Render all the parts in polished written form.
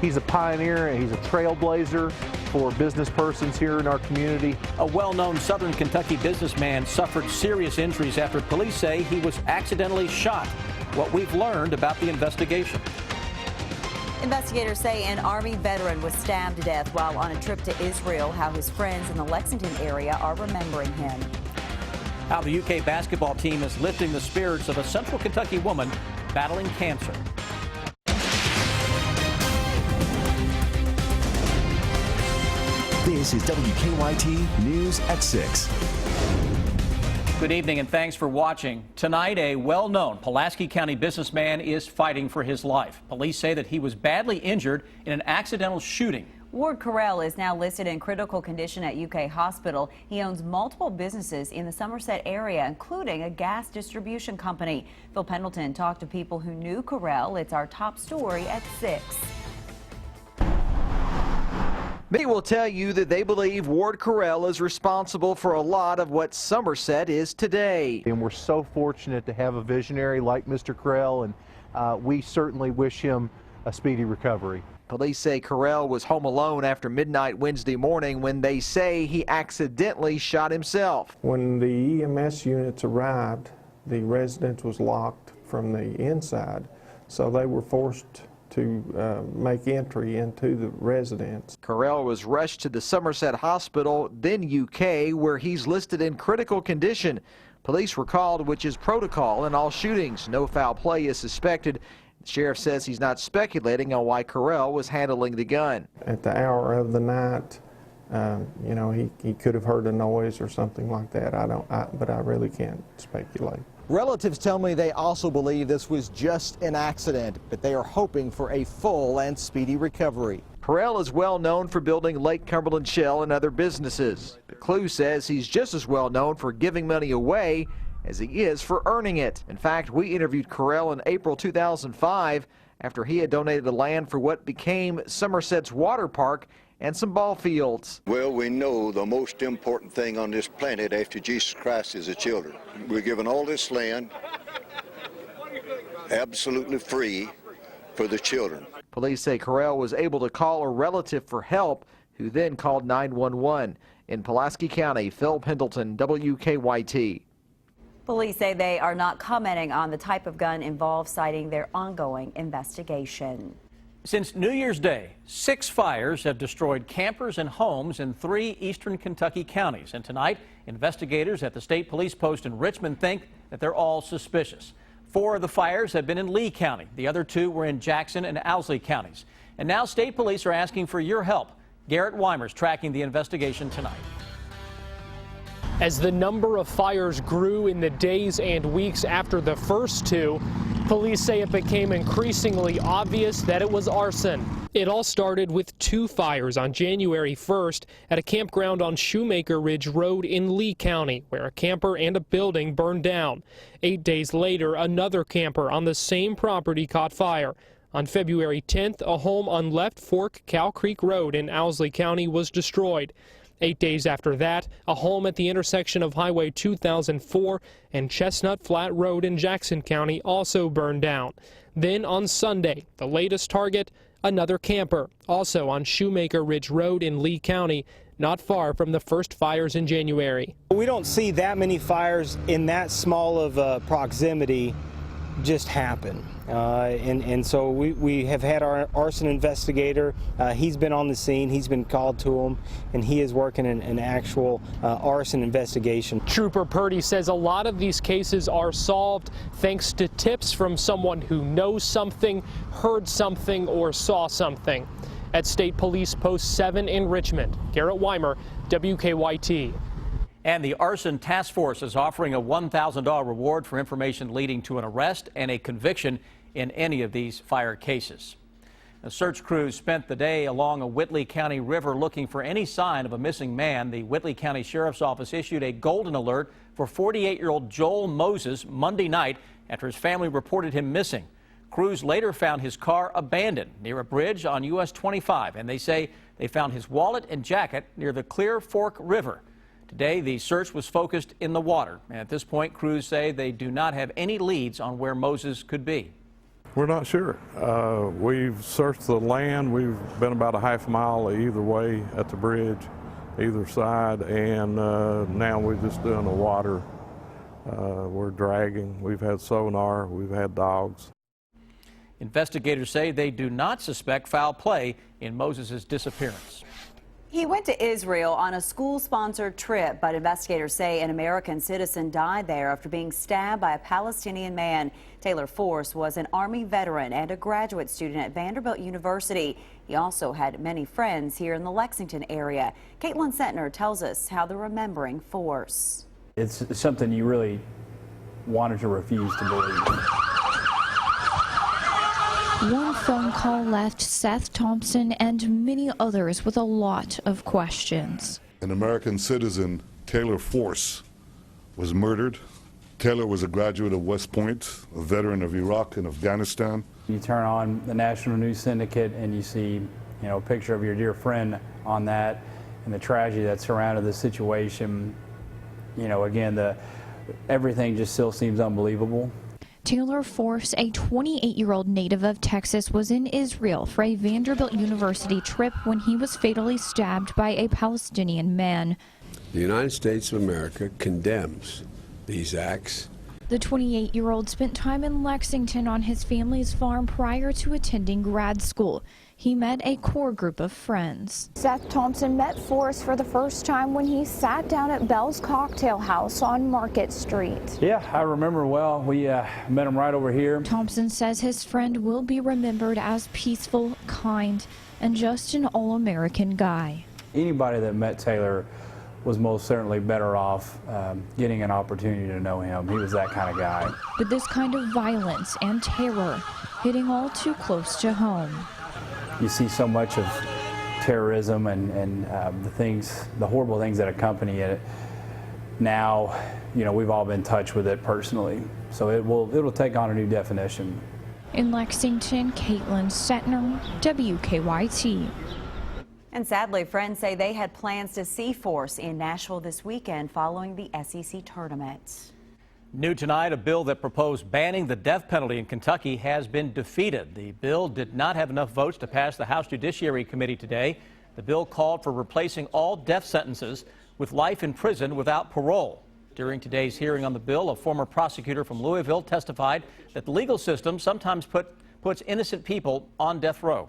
He's a pioneer and he's a trailblazer for business persons here in our community. A well-known Southern Kentucky businessman suffered serious injuries after police say he was accidentally shot. What we've learned about the investigation. Investigators say an Army veteran was stabbed to death while on a trip to Israel. How his friends in the Lexington area are remembering him. How the UK basketball team is lifting the spirits of a Central Kentucky woman battling cancer. This is WKYT News at 6. Good evening and thanks for watching. Tonight, a well-known Pulaski County businessman is fighting for his life. Police say that he was badly injured in an accidental shooting. Ward Carell is now listed in critical condition at UK Hospital. He owns multiple businesses in the Somerset area, including a gas distribution company. Phil Pendleton talked to people who knew Carell. It's our top story at 6. Many will tell you that they believe Ward Carell is responsible for a lot of what Somerset is today. And we're so fortunate to have a visionary like Mr. Carell, and we certainly wish him a speedy recovery. Police say Carell was home alone after midnight Wednesday morning when they say he accidentally shot himself. When the EMS units arrived, the residence was locked from the inside, so they were forced to make entry into the residence. Carell was rushed to the Somerset Hospital, then UK, where he's listed in critical condition. Police were called, which is protocol in all shootings. No foul play is suspected. The sheriff says he's not speculating on why Carell was handling the gun. At the hour of the night, you know, he could have heard a noise or something like that. But I really can't speculate. Relatives tell me they also believe this was just an accident, but they are hoping for a full and speedy recovery. Carell is well known for building Lake Cumberland Shell and other businesses. The Clue says he's just as well known for giving money away as he is for earning it. In fact, we interviewed Carell in April 2005 after he had donated the land for what became Somerset's water park and some ball fields. Well, we know the most important thing on this planet after Jesus Christ is the children. We're given all this land absolutely free for the children. Police say Carell was able to call a relative for help, who then called 911. In Pulaski County, Phil Pendleton, WKYT. Police say they are not commenting on the type of gun involved, citing their ongoing investigation. Since New Year's Day, 6 fires have destroyed campers and homes in 3 eastern Kentucky counties. And tonight, investigators at the state police post in Richmond think that they're all suspicious. 4 of the fires have been in Lee County. The other 2 were in Jackson and Owsley counties. And now state police are asking for your help. Garrett Weimer's tracking the investigation tonight. As the number of fires grew in the days and weeks after the first 2, police say it became increasingly obvious that it was arson. It all started with 2 fires on January 1st at a campground on Shoemaker Ridge Road in Lee County, where a camper and a building burned down. 8 days later, another camper on the same property caught fire. On February 10th, a home on Left Fork Cow Creek Road in Owsley County was destroyed. 8 days after that, a home at the intersection of Highway 2004 and Chestnut Flat Road in Jackson County also burned down. Then on Sunday, the latest target, another camper, also on Shoemaker Ridge Road in Lee County, not far from the first fires in January. We don't see that many fires in that small of a proximity just happen. And so we have had our arson investigator. He's been on the scene, he's been called to him, and he is working an actual arson investigation. Trooper Purdy says a lot of these cases are solved thanks to tips from someone who knows something, heard something, or saw something. At State Police Post 7 in Richmond, Garrett Weimer, WKYT. And the Arson Task Force is offering a $1,000 reward for information leading to an arrest and a conviction in any of these fire cases. A search crew spent the day along a Whitley County river looking for any sign of a missing man. The Whitley County Sheriff's Office issued a golden alert for 48-year-old Joel Moses Monday night after his family reported him missing. Crews later found his car abandoned near a bridge on US 25, and they say they found his wallet and jacket near the Clear Fork River. Today, the search was focused in the water, and at this point, crews say they do not have any leads on where Moses could be. We're not sure. We've searched the land. We've been about a half mile either way at the bridge, either side, and now we're just doing the water. We're dragging. We've had sonar. We've had dogs. Investigators say they do not suspect foul play in Moses' disappearance. He went to Israel on a school-sponsored trip, but investigators say an American citizen died there after being stabbed by a Palestinian man. Taylor Force was an Army veteran and a graduate student at Vanderbilt University. He also had many friends here in the Lexington area. Caitlin Sentner tells us how they're remembering Force. It's something you really wanted to refuse to believe. One phone call left Seth Thompson and many others with a lot of questions. An American citizen, Taylor Force, was murdered. Taylor was a graduate of West Point, a veteran of Iraq and Afghanistan. You turn on the national news syndicate and you see, a picture of your dear friend on that and the tragedy that surrounded the situation. Again, everything just still seems unbelievable. Taylor Force, a 28-year-old native of Texas, was in Israel for a Vanderbilt University trip when he was fatally stabbed by a Palestinian man. The United States of America condemns these acts. The 28-year-old spent time in Lexington on his family's farm prior to attending grad school. He met a core group of friends. Seth Thompson met Forrest for the first time when he sat down at Bell's Cocktail House on Market Street. Yeah, I remember well. We met him right over here. Thompson says his friend will be remembered as peaceful, kind, and just an all-American guy. Anybody that met Taylor was most certainly better off getting an opportunity to know him. He was that kind of guy. But this kind of violence and terror hitting all too close to home. You see so much of terrorism and the horrible things that accompany it. Now, we've all been touched with it personally, so it'll take on a new definition. In Lexington, Caitlin Sentner, WKYT. And sadly, friends say they had plans to see Force in Nashville this weekend following the SEC tournament. New tonight, a bill that proposed banning the death penalty in Kentucky has been defeated. The bill did not have enough votes to pass the House Judiciary Committee today. The bill called for replacing all death sentences with life in prison without parole. During today's hearing on the bill, a former prosecutor from Louisville testified that the legal system sometimes puts innocent people on death row.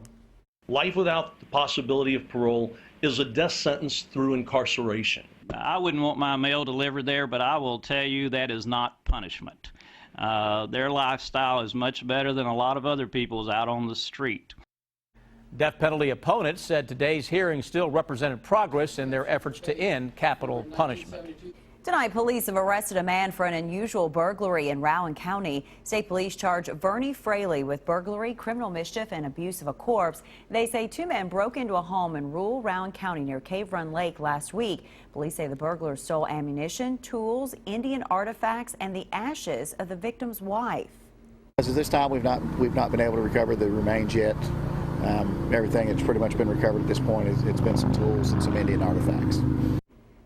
Life without the possibility of parole is a death sentence through incarceration. I wouldn't want my mail delivered there, but I will tell you that is not punishment. Their lifestyle is much better than a lot of other people's out on the street. Death penalty opponents said today's hearing still represented progress in their efforts to end capital punishment. Tonight, police have arrested a man for an unusual burglary in Rowan County. State police charge Bernie Fraley with burglary, criminal mischief, and abuse of a corpse. They say two men broke into a home in rural Rowan County near Cave Run Lake last week. Police say the burglars stole ammunition, tools, Indian artifacts, and the ashes of the victim's wife. As of this time, we've not been able to recover the remains yet. Everything that's pretty much been recovered at this point it's been some tools and some Indian artifacts.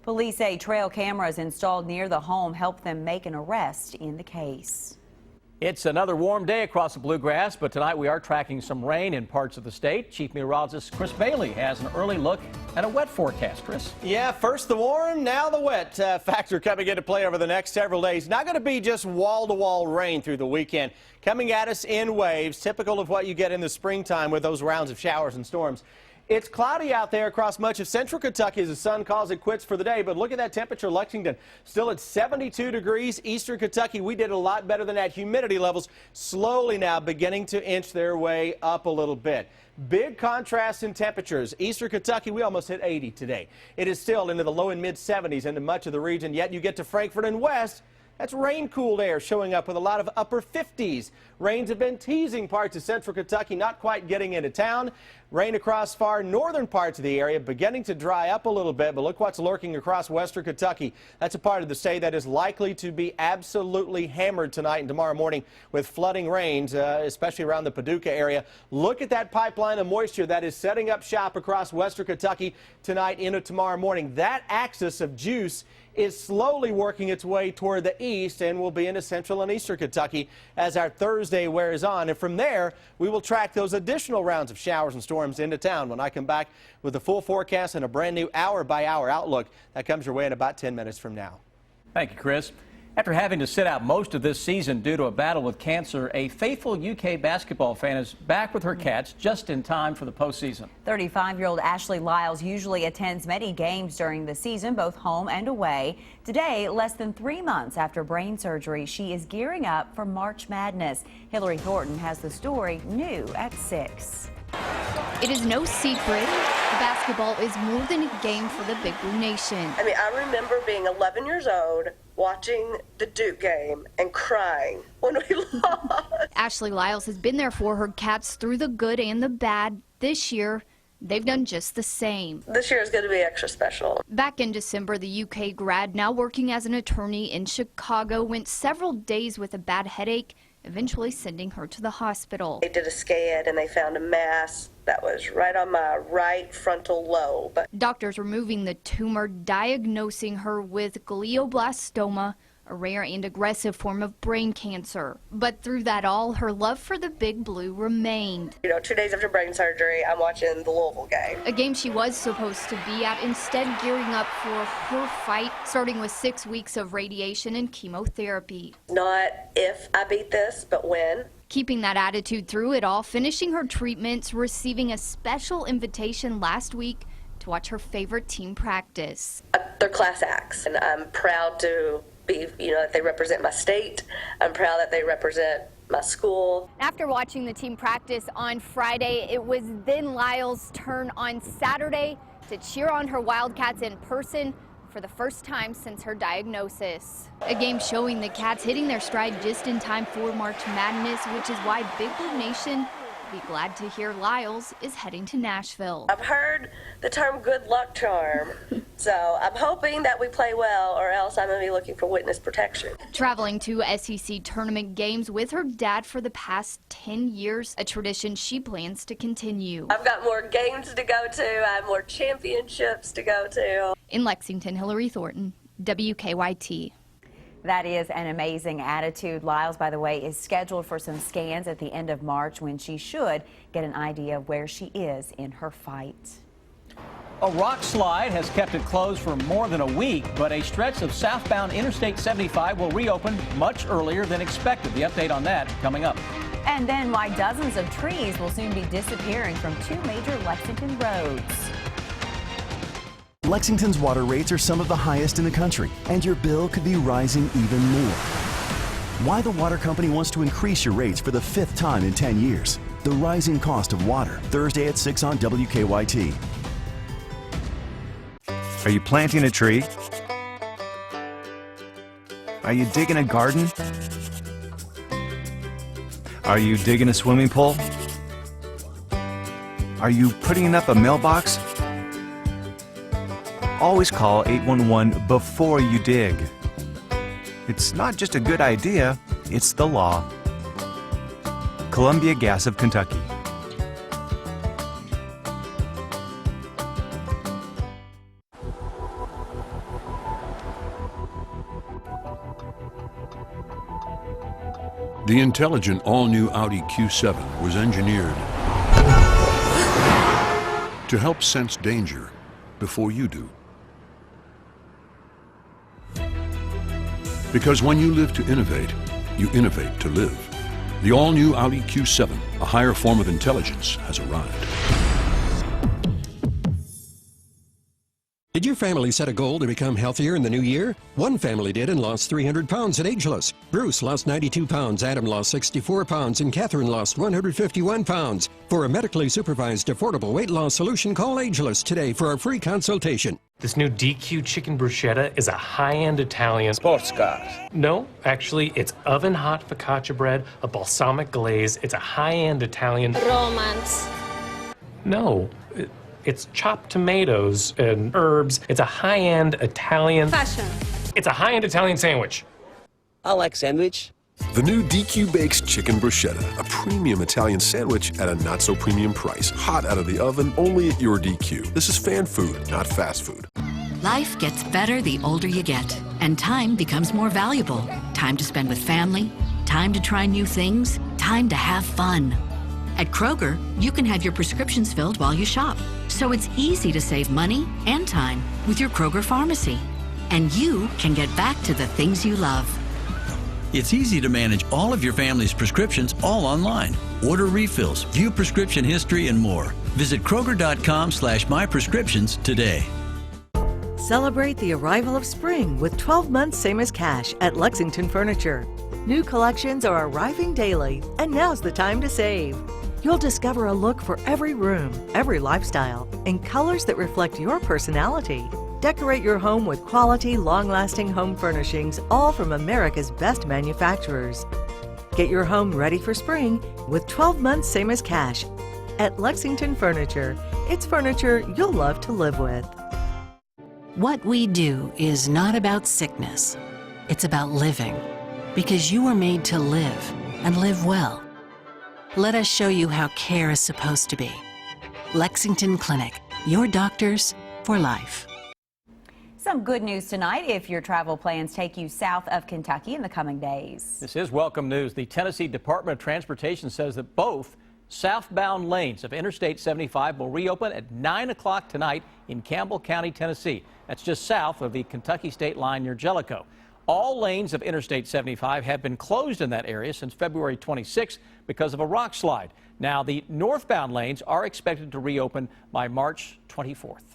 Police say trail cameras installed near the home helped them make an arrest in the case. It's another warm day across the Bluegrass, but tonight we are tracking some rain in parts of the state. Chief Meteorologist Chris Bailey has an early look at a wet forecast. Chris? Yeah, first the warm, now the wet factor coming into play over the next several days. Not going to be just wall-to-wall rain through the weekend. Coming at us in waves, typical of what you get in the springtime with those rounds of showers and storms. It's cloudy out there across much of central Kentucky as the sun calls it quits for the day. But look at that temperature. Lexington still at 72 degrees. Eastern Kentucky, we did a lot better than that. Humidity levels slowly now beginning to inch their way up a little bit. Big contrast in temperatures. Eastern Kentucky, we almost hit 80 today. It is still into the low and mid 70s into much of the region. Yet you get to Frankfort and West. That's rain-cooled air showing up with a lot of upper 50s. Rains have been teasing parts of central Kentucky, not quite getting into town. Rain across far northern parts of the area beginning to dry up a little bit, but look what's lurking across western Kentucky. That's a part of the state that is likely to be absolutely hammered tonight and tomorrow morning with flooding rains, especially around the Paducah area. Look at that pipeline of moisture that is setting up shop across western Kentucky tonight into tomorrow morning. That axis of juice is slowly working its way toward the east and will be into central and eastern Kentucky as our Thursday wears on. And from there, we will track those additional rounds of showers and storms into town when I come back with the full forecast and a brand new hour-by-hour outlook. That comes your way in about 10 minutes from now. Thank you, Chris. After having to sit out most of this season due to a battle with cancer, a faithful UK basketball fan is back with her Cats just in time for the postseason. 35-year-old Ashley Lyles usually attends many games during the season, both home and away. Today, less than 3 months after brain surgery, she is gearing up for March Madness. Hillary Thornton has the story new at 6. It is no secret, basketball is more than a game for the Big Blue Nation. I mean, I remember being 11 years old, watching the Duke game and crying when we lost. Ashley Lyles has been there for her Cats through the good and the bad. This year, they've done just the same. This year is going to be extra special. Back in December, the UK grad, now working as an attorney in Chicago, went several days with a bad headache, eventually sending her to the hospital. They did a scan and they found a mass that was right on my right frontal lobe. Doctors removing the tumor, diagnosing her with glioblastoma, a rare and aggressive form of brain cancer. But through that all, her love for the Big Blue remained. 2 days after brain surgery, I'm watching the Louisville game. A game she was supposed to be at, instead gearing up for her fight, starting with 6 weeks of radiation and chemotherapy. Not if I beat this, but when. Keeping that attitude through it all, finishing her treatments, receiving a special invitation last week to watch her favorite team practice. They're class acts, and I'm proud to be, that they represent my state. I'm proud that they represent my school. After watching the team practice on Friday, it was then Lyles' turn on Saturday to cheer on her Wildcats in person for the first time since her diagnosis. A game showing the Cats hitting their stride just in time for March Madness, which is why Big Blue Nation will be glad to hear Lyles is heading to Nashville. I've heard the term good luck charm, so I'm hoping that we play well, or else I'm going to be looking for witness protection. Traveling to SEC tournament games with her dad for the past 10 years, a tradition she plans to continue. I've got more games to go to, I have more championships to go to. In Lexington, Hillary Thornton, WKYT. That is an amazing attitude. Lyles, by the way, is scheduled for some scans at the end of March when she should get an idea of where she is in her fight. A rock slide has kept it closed for more than a week, but a stretch of southbound Interstate 75 will reopen much earlier than expected. The update on that coming up. And then why dozens of trees will soon be disappearing from 2 major Lexington roads. Lexington's water rates are some of the highest in the country, and your bill could be rising even more. Why the water company wants to increase your rates for the 5th time in 10 years. The rising cost of water, Thursday at 6 on WKYT. Are you planting a tree? Are you digging a garden? Are you digging a swimming pool? Are you putting up a mailbox? Always call 811 before you dig. It's not just a good idea, it's the law. Columbia Gas of Kentucky. The intelligent all-new Audi Q7 was engineered to help sense danger before you do. Because when you live to innovate, you innovate to live. The all-new Audi Q7, a higher form of intelligence, has arrived. Did your family set a goal to become healthier in the new year? One family did and lost 300 pounds at Ageless. Bruce lost 92 pounds, Adam lost 64 pounds, and Catherine lost 151 pounds. For a medically supervised, affordable weight loss solution, call Ageless today for a free consultation. This new DQ chicken bruschetta is a high-end Italian sports car. No, actually, it's oven-hot focaccia bread, a balsamic glaze. It's a high-end Italian Romance. No, it's chopped tomatoes and herbs. It's a high-end Italian Fashion. It's a high-end Italian sandwich. I like sandwich. The new DQ Bakes Chicken Bruschetta, a premium Italian sandwich at a not-so-premium price. Hot out of the oven, only at your DQ. This is fan food, not fast food. Life gets better the older you get, and time becomes more valuable. Time to spend with family, time to try new things, time to have fun. At Kroger, you can have your prescriptions filled while you shop, so it's easy to save money and time with your Kroger pharmacy. And you can get back to the things you love. It's easy to manage all of your family's prescriptions all online. Order refills, view prescription history, and more. Visit Kroger.com/myprescriptions today. Celebrate the arrival of spring with 12 months same as cash at Lexington Furniture. New collections are arriving daily, and now's the time to save. You'll discover a look for every room, every lifestyle, in colors that reflect your personality. Decorate your home with quality, long-lasting home furnishings, all from America's best manufacturers. Get your home ready for spring with 12 months same as cash at Lexington Furniture. It's furniture you'll love to live with. What we do is not about sickness. It's about living. Because you were made to live and live well. Let us show you how care is supposed to be. Lexington Clinic, your doctors for life. Some good news tonight if your travel plans take you south of Kentucky in the coming days. This is welcome news. The Tennessee Department of Transportation says that both southbound lanes of Interstate 75 will reopen at 9 o'clock tonight in Campbell County, Tennessee. That's just south of the Kentucky state line near Jellicoe. All lanes of Interstate 75 have been closed in that area since February 26 because of a rock slide. Now, the northbound lanes are expected to reopen by March 24th.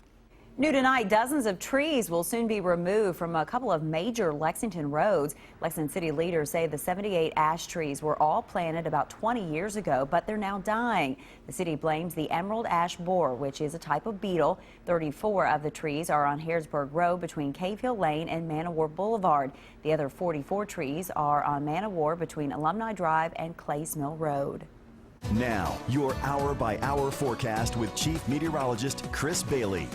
New tonight, dozens of trees will soon be removed from a couple of major Lexington roads. Lexington city leaders say the 78 ash trees were all planted about 20 years ago, but they're now dying. The city blames the emerald ash borer, which is a type of beetle. 34 of the trees are on Harrisburg Road between Cave Hill Lane and Manowar Boulevard. The other 44 trees are on Manowar between Alumni Drive and Clays Mill Road. Now, your hour-by-hour forecast with Chief Meteorologist Chris Bailey.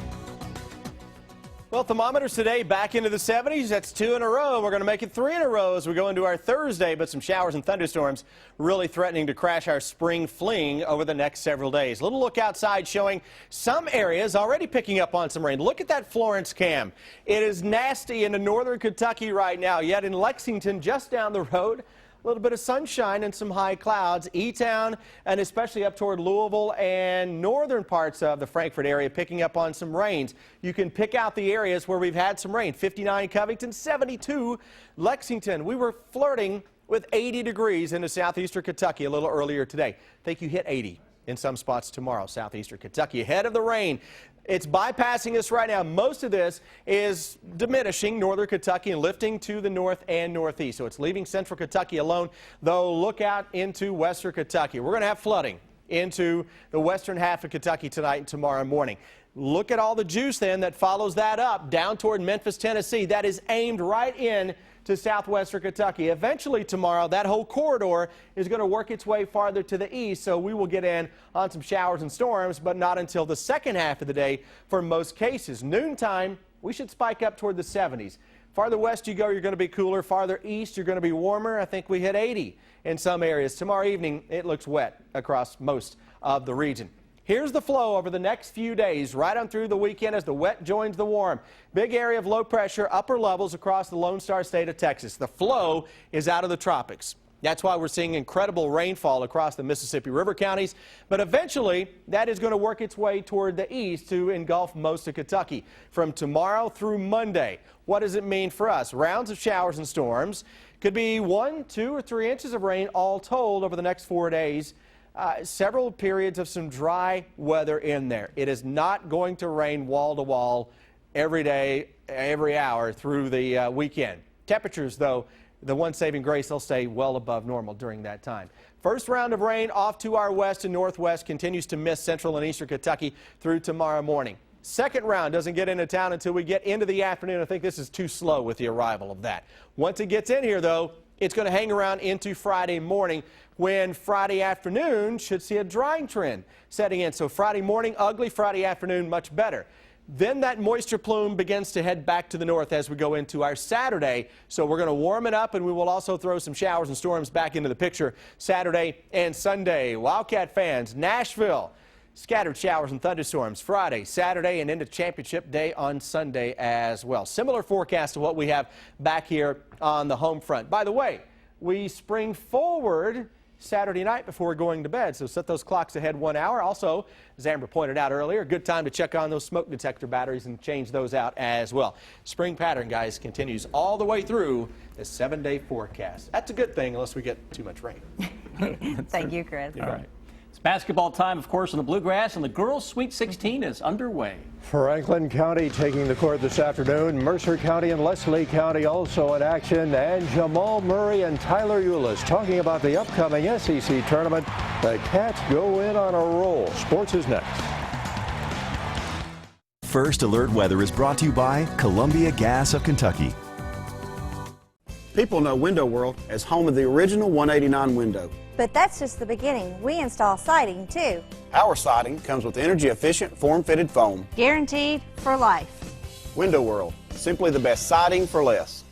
Well, thermometers today back into the 70s. That's 2 in a row. We're going to make it 3 in a row as we go into our Thursday, but some showers and thunderstorms really threatening to crash our spring fling over the next several days. A little look outside showing some areas already picking up on some rain. Look at that Florence cam. It is nasty into northern Kentucky right now, yet in Lexington, just down the road, a little bit of sunshine and some high clouds. E-Town and especially up toward Louisville and northern parts of the Frankfort area picking up on some rains. You can pick out the areas where we've had some rain. 59 Covington, 72 Lexington. We were flirting with 80 degrees into southeastern Kentucky a little earlier today. I think you hit 80 in some spots tomorrow, southeastern Kentucky. Ahead of the rain. It's bypassing us right now. Most of this is diminishing northern Kentucky and lifting to the north and northeast. So it's leaving central Kentucky alone, though look out into western Kentucky. We're going to have flooding into the western half of Kentucky tonight and tomorrow morning. Look at all the juice then that follows that up down toward Memphis, Tennessee. That is aimed right in to southwestern Kentucky. Eventually tomorrow, that whole corridor is going to work its way farther to the east, so we will get in on some showers and storms, but not until the second half of the day for most cases. Noontime, we should spike up toward the 70s. Farther west you go, you're going to be cooler. Farther east, you're going to be warmer. I think we hit 80 in some areas. Tomorrow evening, it looks wet across most of the region. Here's the flow over the next few days, right on through the weekend as the wet joins the warm. Big area of low pressure, upper levels across the Lone Star State of Texas. The flow is out of the tropics. That's why we're seeing incredible rainfall across the Mississippi River counties. But eventually, that is going to work its way toward the east to engulf most of Kentucky from tomorrow through Monday. What does it mean for us? Rounds of showers and storms. Could be 1, 2, or 3 inches of rain all told over the next 4 days. Several periods of some dry weather in there. It is not going to rain wall to wall every day, every hour through the weekend. Temperatures, though, the one saving grace, they'll stay well above normal during that time. First round of rain off to our west and northwest continues to miss central and eastern Kentucky through tomorrow morning. Second round doesn't get into town until we get into the afternoon. I think this is too slow with the arrival of that. Once it gets in here, though, it's going to hang around into Friday morning, when Friday afternoon should see a drying trend setting in. So Friday morning, ugly. Friday afternoon, much better. Then that moisture plume begins to head back to the north as we go into our Saturday. So we're going to warm it up, and we will also throw some showers and storms back into the picture Saturday and Sunday. Wildcat fans, Nashville Scattered showers and thunderstorms Friday, Saturday, and into championship day on Sunday as well. Similar forecast to what we have back here on the home front. By the way, we spring forward Saturday night before going to bed, so set those clocks ahead 1 hour. Also, as Amber pointed out earlier, good time to check on those smoke detector batteries and change those out as well. Spring pattern, guys, continues all the way through the 7-day forecast. That's a good thing unless we get too much rain. Thank you, Chris. All right. It's basketball time, of course, in the Bluegrass, and the girls' Sweet 16 is underway. Franklin County taking the court this afternoon. Mercer County and Leslie County also in action. And Jamal Murray and Tyler Eulis talking about the upcoming SEC tournament. The Cats go in on a roll. Sports is next. First Alert Weather is brought to you by Columbia Gas of Kentucky. People know Window World as home of the original 189 window. But that's just the beginning. We install siding too. Our siding comes with energy-efficient, form-fitted foam. Guaranteed for life. Window World, simply the best siding for less.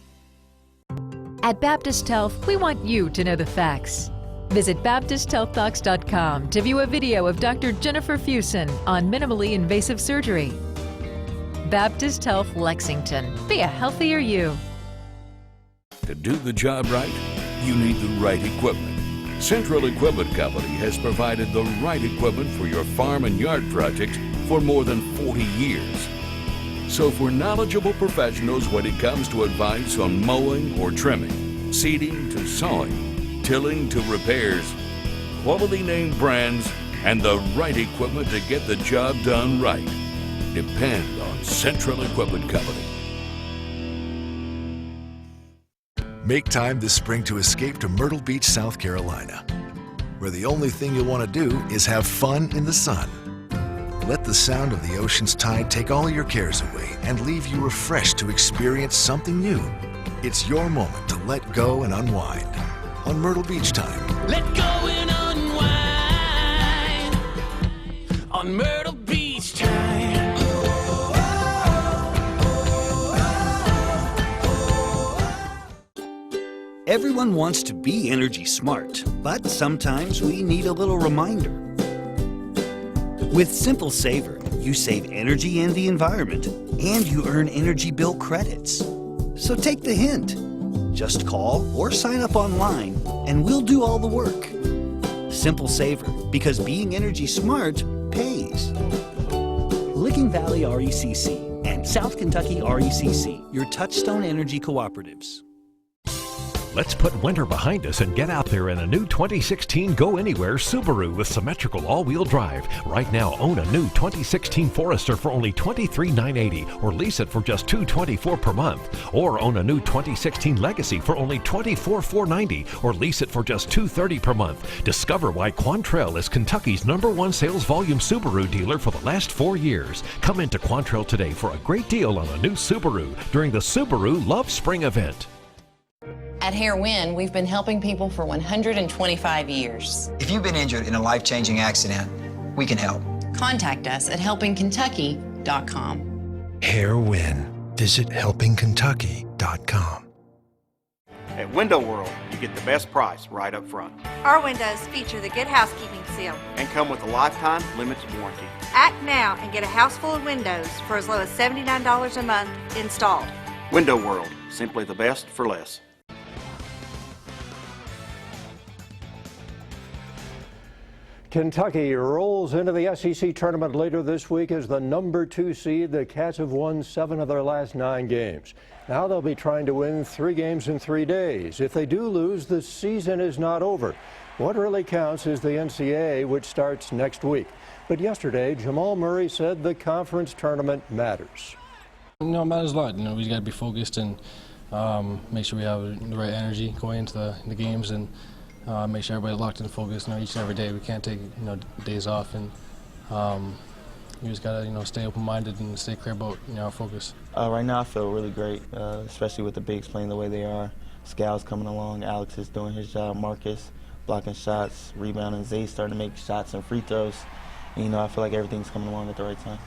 At Baptist Health, we want you to know the facts. Visit BaptistHealthDocs.com to view a video of Dr. Jennifer Fusen on minimally invasive surgery. Baptist Health Lexington. Be a healthier you. To do the job right, you need the right equipment. Central Equipment Company has provided the right equipment for your farm and yard projects for more than 40 years. So for knowledgeable professionals when it comes to advice on mowing or trimming, seeding to sowing, tilling to repairs, quality name brands, and the right equipment to get the job done right, depend on Central Equipment Company. Make time this spring to escape to Myrtle Beach, South Carolina, where the only thing you'll want to do is have fun in the sun. Let the sound of the ocean's tide take all your cares away and leave you refreshed to experience something new. It's your moment to let go and unwind on Myrtle Beach Time. Let go and unwind on Myrtle Beach Time. Everyone wants to be energy smart, but sometimes we need a little reminder. With Simple Saver, you save energy and the environment, and you earn energy bill credits. So take the hint. Just call or sign up online, and we'll do all the work. Simple Saver, because being energy smart pays. Licking Valley RECC and South Kentucky RECC, your Touchstone Energy Cooperatives. Let's put winter behind us and get out there in a new 2016 Go Anywhere Subaru with symmetrical all-wheel drive. Right now, own a new 2016 Forester for only $23,980 or lease it for just $224 per month. Or own a new 2016 Legacy for only $24,490 or lease it for just $230 per month. Discover why Quantrell is Kentucky's #1 sales volume Subaru dealer for the last 4 years. Come into Quantrell today for a great deal on a new Subaru during the Subaru Love Spring event. At Hair Win, we've been helping people for 125 years. If you've been injured in a life-changing accident, we can help. Contact us at helpingkentucky.com. Hair Win. Visit helpingkentucky.com. At Window World, you get the best price right up front. Our windows feature the Good Housekeeping seal And come with a lifetime limited warranty. Act now and get a house full of windows for as low as $79 a month installed. Window World, simply the best for less. Kentucky rolls into the SEC tournament later this week as the #2 seed. The Cats have won 7 of their last 9 games. Now they'll be trying to win 3 games in 3 days. If they do lose, the season is not over. What really counts is the NCAA, which starts next week. But yesterday, Jamal Murray said the conference tournament matters. It matters a lot. We just got to be focused and make sure we have the right energy going into the games and make sure everybody's locked in focus. Each and every day we can't take days off, and you just gotta stay open-minded and stay clear about our focus. Right now I feel really great, especially with the bigs playing the way they are. Scal's coming along, Alex is doing his job, Marcus blocking shots, rebounding, Zay starting to make shots and free throws. And, I feel like everything's coming along at the right time.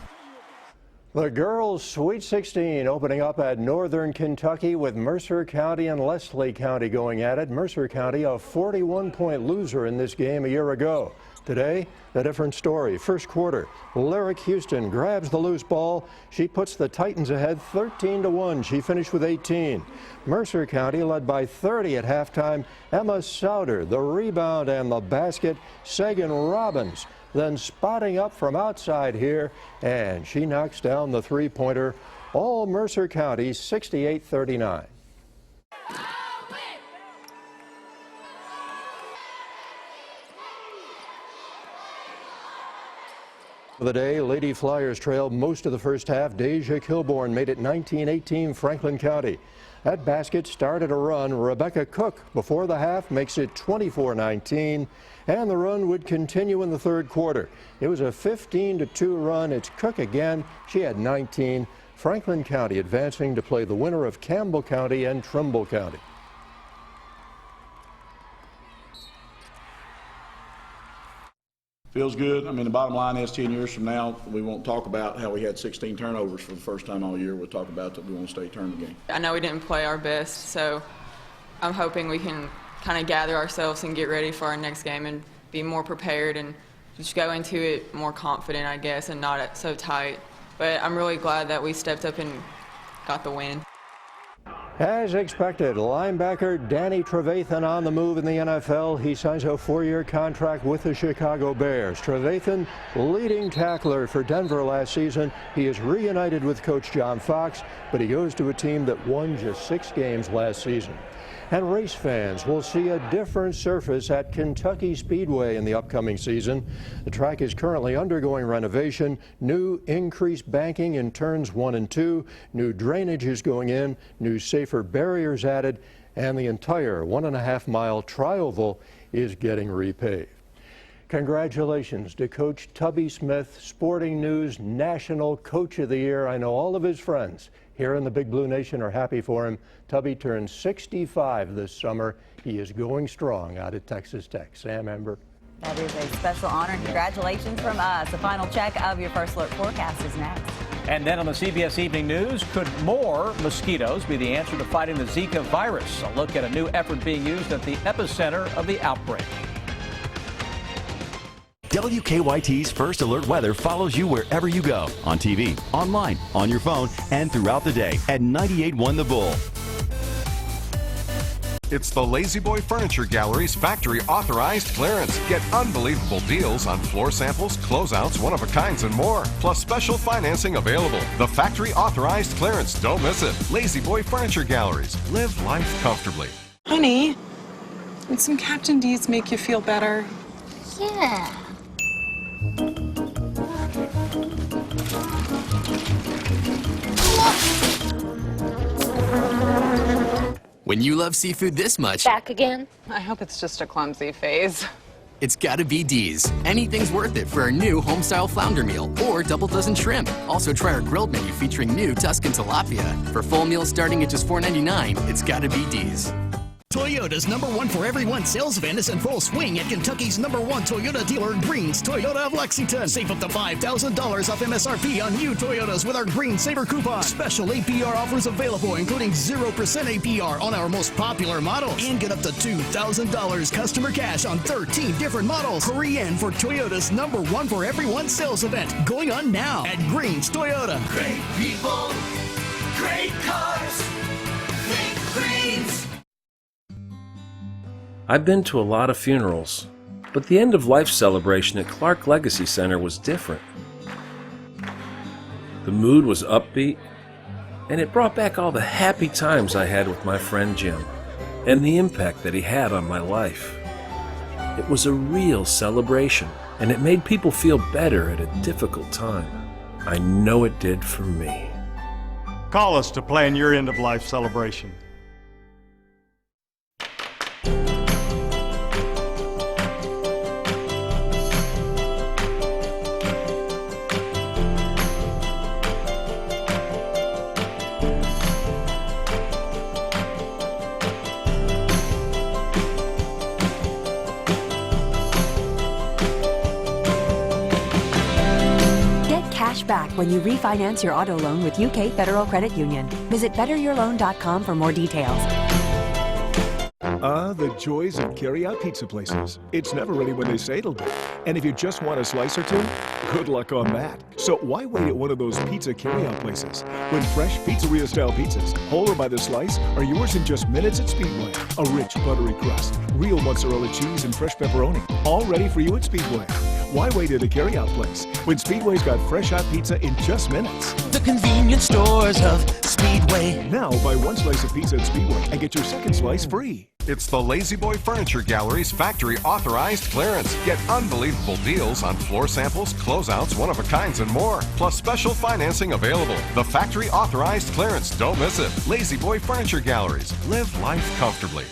The girls' Sweet 16 opening up at Northern Kentucky with Mercer County and Leslie County going at it. Mercer County, a 41-point loser in this game a year ago. Today, a different story. First quarter, Lyric Houston grabs the loose ball. She puts the Titans ahead 13-1. She finished with 18. Mercer County led by 30 at halftime. Emma Souter, the rebound and the basket. Sagan Robbins then spotting up from outside here, and she knocks down the three-pointer. All Mercer County 68-39. For the day, Lady Flyers trailed most of the first half. Deja Kilborn made it 19-18 Franklin County. That basket started a run. Rebecca Cook before the half makes it 24-19, and the run would continue in the third quarter. It was a 15-2 run. It's Cook again. She had 19. Franklin County advancing to play the winner of Campbell County and Trimble County. Feels good. I mean, the bottom line is 10 years from now, we won't talk about how we had 16 turnovers for the first time all year. We'll talk about that we won a state tournament game. I know we didn't play our best, so I'm hoping we can kind of gather ourselves and get ready for our next game and be more prepared and just go into it more confident, I guess, and not so tight. But I'm really glad that we stepped up and got the win. As expected, linebacker Danny Trevathan on the move in the NFL. He signs a 4-year contract with the Chicago Bears. Trevathan, leading tackler for Denver last season. He is reunited with Coach John Fox, but he goes to a team that won just 6 games last season. And race fans will see a different surface at Kentucky Speedway in the upcoming season. The track is currently undergoing renovation, new increased banking in turns 1 and 2, new drainage is going in, new safer barriers added, and the entire 1.5-mile trioval is getting repaved. Congratulations to Coach Tubby Smith, Sporting News National Coach of the Year. I know all of his friends here in the Big Blue Nation are happy for him. Tubby turned 65 this summer. He is going strong out at Texas Tech. Sam Ember. That is a special honor. Congratulations from us. A final check of your First Alert forecast is next. And then on the CBS Evening News, could more mosquitoes be the answer to fighting the Zika virus? A look at a new effort being used at the epicenter of the outbreak. WKYT's First Alert Weather follows you wherever you go, on TV, online, on your phone, and throughout the day at 98.1 The Bull. It's the Lazy Boy Furniture Gallery's factory authorized clearance. Get unbelievable deals on floor samples, closeouts, one-of-a-kinds, and more. Plus special financing available. The factory authorized clearance. Don't miss it. Lazy Boy Furniture Galleries. Live life comfortably. Honey, would some Captain D's make you feel better? Yeah. When you love seafood this much, Back again? I hope it's just a clumsy phase. it's gotta be D's. Anything's worth it for our new home-style flounder meal or double dozen shrimp. Also try our grilled menu featuring new Tuscan tilapia. For full meals starting at just $4.99, it's gotta be D's. Toyota's #1 for everyone sales event is in full swing at Kentucky's #1 Toyota dealer, Greens Toyota of Lexington. Save up to $5,000 off MSRP on new Toyotas with our Green Saver coupon. Special APR offers available, including 0% APR on our most popular models. And get up to $2,000 customer cash on 13 different models. Hurry in for Toyota's #1 for everyone sales event, going on now at Greens Toyota. Great people, great cars, think Greens. I've been to a lot of funerals, but the end-of-life celebration at Clark Legacy Center was different. The mood was upbeat, and it brought back all the happy times I had with my friend Jim, and the impact that he had on my life. It was a real celebration, and it made people feel better at a difficult time. I know it did for me. Call us to plan your end-of-life celebration. cash back when you refinance your auto loan with UK Federal Credit Union. Visit betteryourloan.com for more details. The joys of carry-out pizza places. It's never ready when they say it'll be. And if you just want a slice or two, good luck on that. So why wait at one of those pizza carry-out places when fresh pizzeria-style pizzas, whole or by the slice, are yours in just minutes at Speedway? A rich, buttery crust, real mozzarella cheese, and fresh pepperoni, all ready for you at Speedway. Why wait at a carry-out place when Speedway's got fresh hot pizza in just minutes? The convenience stores of Speedway. Now buy one slice of pizza at Speedway and get your second slice free. It's the Lazy Boy Furniture Gallery's factory authorized clearance. Get unbelievable deals on floor samples, closeouts, one-of-a-kinds, and more. Plus special financing available. The factory authorized clearance. Don't miss it. Lazy Boy Furniture Galleries. Live life comfortably.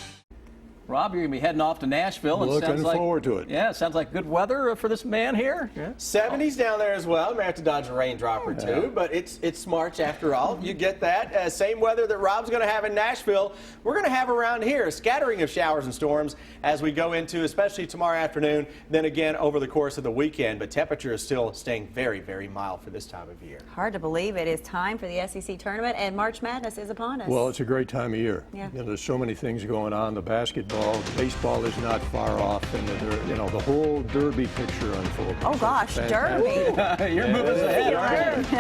Rob, you're going to be heading off to Nashville. Looking forward to it. Yeah, it sounds like good weather for this man here. Yeah. 70s down there as well. May have to dodge a raindrop or two, but it's March after all. You get that. Same weather that Rob's going to have in Nashville, we're going to have around here. A scattering of showers and storms as we go into, especially tomorrow afternoon, then again over the course of the weekend. But temperature is still staying very, very mild for this time of year. Hard to believe it is time for the SEC tournament, and March Madness is upon us. Well, it's a great time of year. Yeah. You know, there's so many things going on. The basketball, baseball is not far off, and the whole Derby picture unfolding. Oh gosh, Derby. You're moving ahead, aren't you?